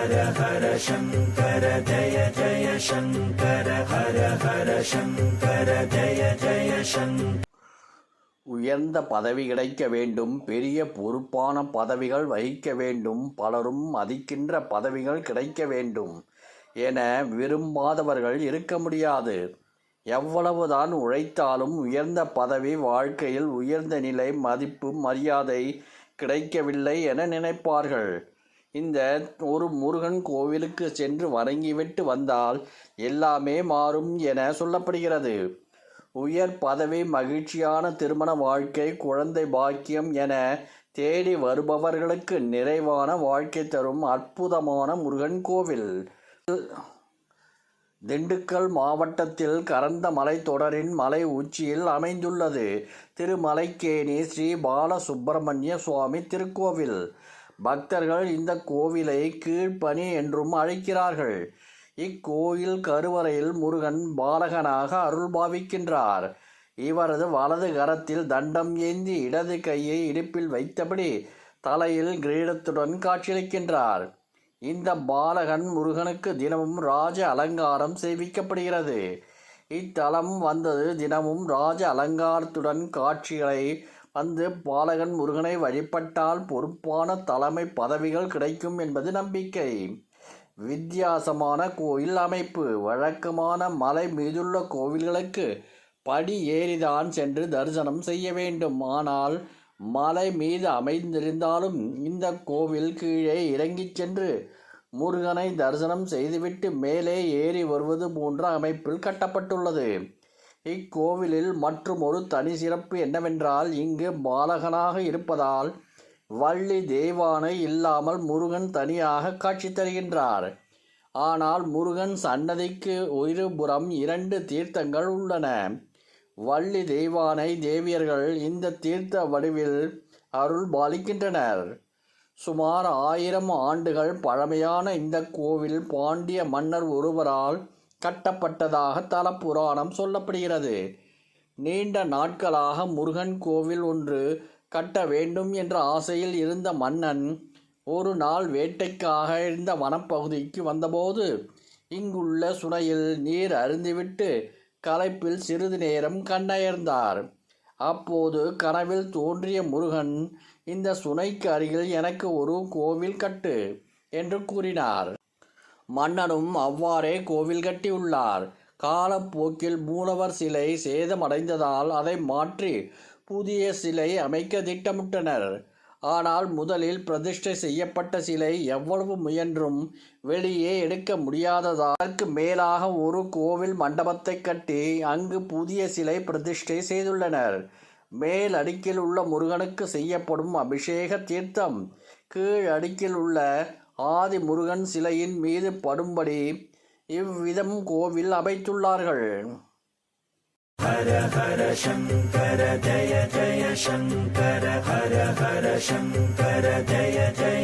ஹர ஹர சங்கர ஜய ஜய சங்கர ஹர ஹர சங்கர ஜய ஜய சங்கர. உயர்ந்த பதவி கிடைக்க வேண்டும், பெரிய பொறுப்பான பதவிகள் வகிக்க வேண்டும், பலரும் மதிக்கின்ற பதவிகள் கிடைக்க வேண்டும் என விரும்பாதவர்கள் இருக்க முடியாது. எவ்வளவுதான் உழைத்தாலும் உயர்ந்த பதவி, வாழ்க்கையில் உயர்ந்த நிலை, மதிப்பு, மரியாதை கிடைக்கவில்லை என நினைப்பார்கள். இந்த ஒரு முருகன் கோவிலுக்கு சென்று வணங்கிவிட்டு வந்தால் எல்லாமே மாறும் என சொல்லப்படுகிறது. உயர் பதவி, மகிழ்ச்சியான திருமண வாழ்க்கை, குழந்தை பாக்கியம் என தேடி வருபவர்களுக்கு நிறைவான வாழ்க்கை தரும் அற்புதமான முருகன் கோவில் திண்டுக்கல் மாவட்டத்தில் கரந்த மலைத்தொடரின் மலை உச்சியில் அமைந்துள்ளது திருமலைக்கேணி ஸ்ரீ பாலசுப்பிரமணிய சுவாமி திருக்கோவில். பக்தர்கள் இந்த கோவிலை கீழ்ப்பணி என்றும் அழைக்கிறார்கள். இக்கோயில் கருவறையில் முருகன் பாலகனாக அருள் பாவிக்கின்றார். இவரது வலது கரத்தில் தண்டம் ஏந்தி இடது கையை இடுப்பில் வைத்தபடி தலையில் கிரீடத்துடன் காட்சியளிக்கின்றார். இந்த பாலகன் முருகனுக்கு தினமும் ராஜ அலங்காரம் செய்விக்கப்படுகிறது. இத்தலம் வந்தது தினமும் ராஜ அலங்காரத்துடன் காட்சிகளை வந்து பாலகன் முருகனை வழிபட்டால் பொறுப்பான தலைமை பதவிகள் கிடைக்கும் என்பது நம்பிக்கை. வித்தியாசமான கோயில் அமைப்பு. வழக்கமான மலை மீதுள்ள கோவில்களுக்கு படி ஏறிதான் சென்று தரிசனம் செய்ய வேண்டும். ஆனால் மலை மீது அமைந்திருந்தாலும் இந்த கோவில் கீழே இறங்கிச் சென்று முருகனை தரிசனம் செய்துவிட்டு மேலே ஏறி வருவது போன்ற அமைப்பில் கட்டப்பட்டுள்ளது. இக்கோவிலில் மற்றும் ஒரு தனி சிறப்பு என்னவென்றால், இங்கு பாலகனாக இருப்பதால் வள்ளி தெய்வானை இல்லாமல் முருகன் தனியாக காட்சி தருகின்றார். ஆனால் முருகன் சன்னதிக்கு இருபுறம் 2 தீர்த்தங்கள் உள்ளன. வள்ளி தெய்வானை தேவியர்கள் இந்த தீர்த்த வடிவில் அருள் பாலிக்கின்றனர். சுமார் 1000 ஆண்டுகள் பழமையான இந்த கோவில் பாண்டிய மன்னர் ஒருவரால் கட்டப்பட்டதாக தல புராணம் சொல்லப்படுகிறது. நீண்ட நாட்களாக முருகன் கோவில் ஒன்று கட்ட வேண்டும் என்ற ஆசையில் இருந்த மன்னன் ஒரு நாள் வேட்டைக்காக இந்த வனப்பகுதிக்கு வந்தபோது இங்குள்ள சுனையில் நீர் அருந்திவிட்டு களைப்பில் சிறிது நேரம் கண்ணயர்ந்தார். அப்போது கனவில் தோன்றிய முருகன், இந்த சுனைக்கு அருகில் எனக்கு ஒரு கோவில் கட்டு என்று கூறினார். மன்னனும் அவ்வாறே கோவில் கட்டியுள்ளார். காலப்போக்கில் மூலவர் சிலை சேதமடைந்ததால் அதை மாற்றி புதிய சிலை அமைக்க திட்டமிட்டனர். ஆனால் முதலில் பிரதிஷ்டை செய்யப்பட்ட சிலை எவ்வளவு முயன்றும் வெளியே எடுக்க முடியாததால் அதற்கு மேலாக ஒரு கோவில் மண்டபத்தை கட்டி அங்கு புதிய சிலை பிரதிஷ்டை செய்துள்ளனர். மேல் அடுக்கில் உள்ள முருகனுக்கு செய்யப்படும் அபிஷேக தீர்த்தம் கீழ் அடுக்கில் உள்ள ஆதி முருகன் சிலையின் மீது படும்படி இவ்விதம் கோவில் அமைத்துள்ளார்கள். ஹர ஹர சங்கர ஜய ஜய சங்கர ஹர ஹர சங்கர ஜய ஜய